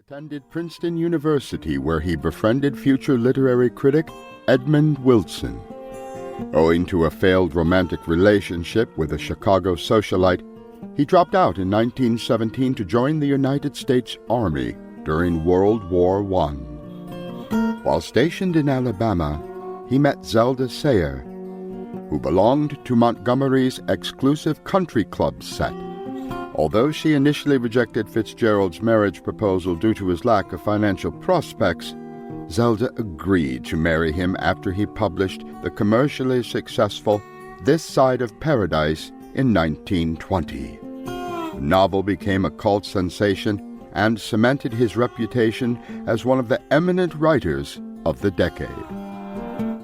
attended Princeton University, where he befriended future literary critic Edmund Wilson. Owing to a failed romantic relationship with a Chicago socialite, he dropped out in 1917 to join the United States Army during World War I. While stationed in Alabama, he met Zelda Sayre, who belonged to Montgomery's exclusive country club set. Although she initially rejected Fitzgerald's marriage proposal due to his lack of financial prospects, Zelda agreed to marry him after he published the commercially successful This Side of Paradise in 1920. The novel became a cult sensation and cemented his reputation as one of the eminent writers of the decade.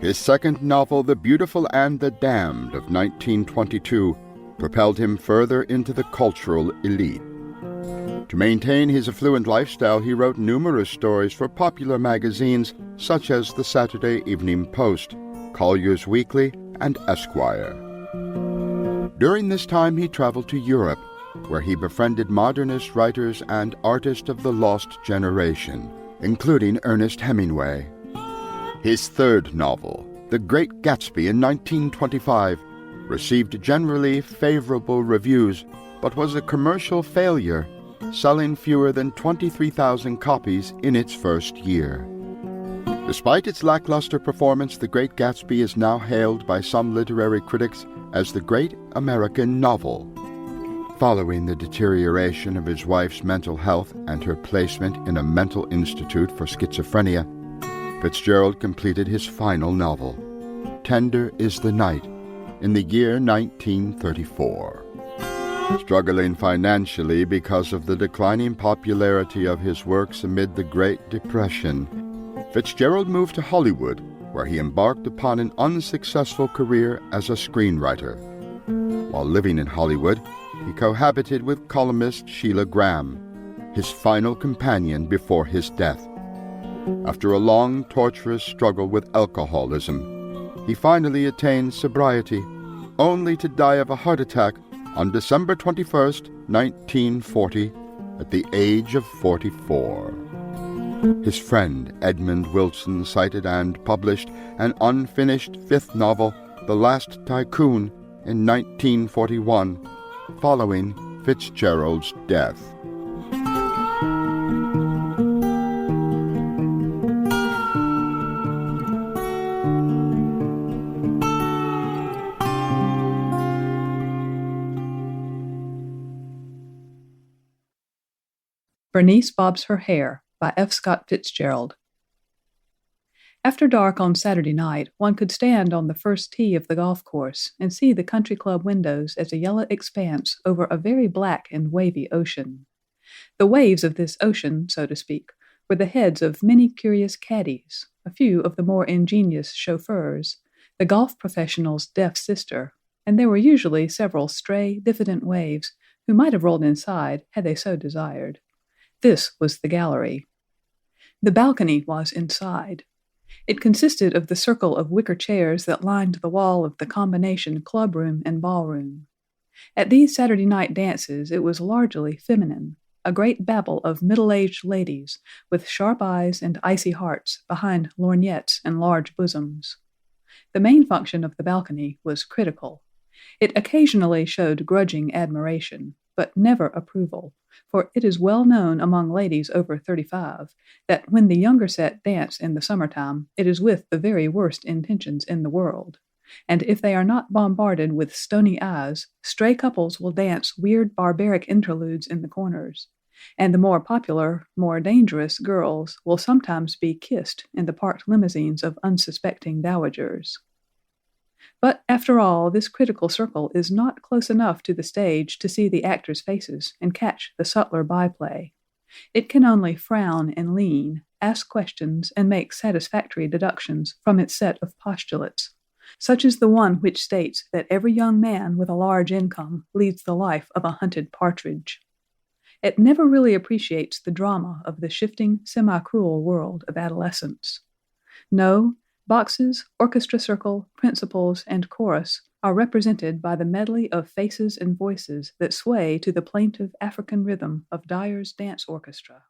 His second novel, The Beautiful and the Damned of 1922, propelled him further into the cultural elite. To maintain his affluent lifestyle, he wrote numerous stories for popular magazines such as the Saturday Evening Post, Collier's Weekly, and Esquire. During this time, he traveled to Europe, where he befriended modernist writers and artists of the lost generation, including Ernest Hemingway. His third novel, The Great Gatsby in 1925, received generally favorable reviews, but was a commercial failure, selling fewer than 23,000 copies in its first year. Despite its lackluster performance, The Great Gatsby is now hailed by some literary critics as the great American novel. Following the deterioration of his wife's mental health and her placement in a mental institute for schizophrenia, Fitzgerald completed his final novel, Tender is the Night, in the year 1934. Struggling financially because of the declining popularity of his works amid the Great Depression, Fitzgerald moved to Hollywood, where he embarked upon an unsuccessful career as a screenwriter. While living in Hollywood, he cohabited with columnist Sheila Graham, his final companion before his death. After a long, torturous struggle with alcoholism, he finally attained sobriety, only to die of a heart attack on December 21st, 1940, at the age of 44. His friend Edmund Wilson cited and published an unfinished fifth novel, The Last Tycoon, in 1941, following Fitzgerald's death. Bernice Bobs Her Hair by F. Scott Fitzgerald. After dark on Saturday night, one could stand on the first tee of the golf course and see the country club windows as a yellow expanse over a very black and wavy ocean. The waves of this ocean, so to speak, were the heads of many curious caddies, a few of the more ingenious chauffeurs, the golf professional's deaf sister, and there were usually several stray, diffident waves who might have rolled inside had they so desired. This was the gallery. The balcony was inside. It consisted of the circle of wicker chairs that lined the wall of the combination clubroom and ballroom. At these Saturday night dances it was largely feminine, a great babel of middle-aged ladies with sharp eyes and icy hearts behind lorgnettes and large bosoms. The main function of the balcony was critical. It occasionally showed grudging admiration, but never approval, for it is well known among ladies over 35 that when the younger set dance in the summertime, it is with the very worst intentions in the world, and if they are not bombarded with stony eyes, stray couples will dance weird barbaric interludes in the corners, and the more popular, more dangerous girls will sometimes be kissed in the parked limousines of unsuspecting dowagers. But, after all, this critical circle is not close enough to the stage to see the actors' faces and catch the subtler byplay. It can only frown and lean, ask questions, and make satisfactory deductions from its set of postulates, such as the one which states that every young man with a large income leads the life of a hunted partridge. It never really appreciates the drama of the shifting, semi-cruel world of adolescence. No, boxes, orchestra circle, principals, and chorus are represented by the medley of faces and voices that sway to the plaintive African rhythm of Dyer's dance orchestra.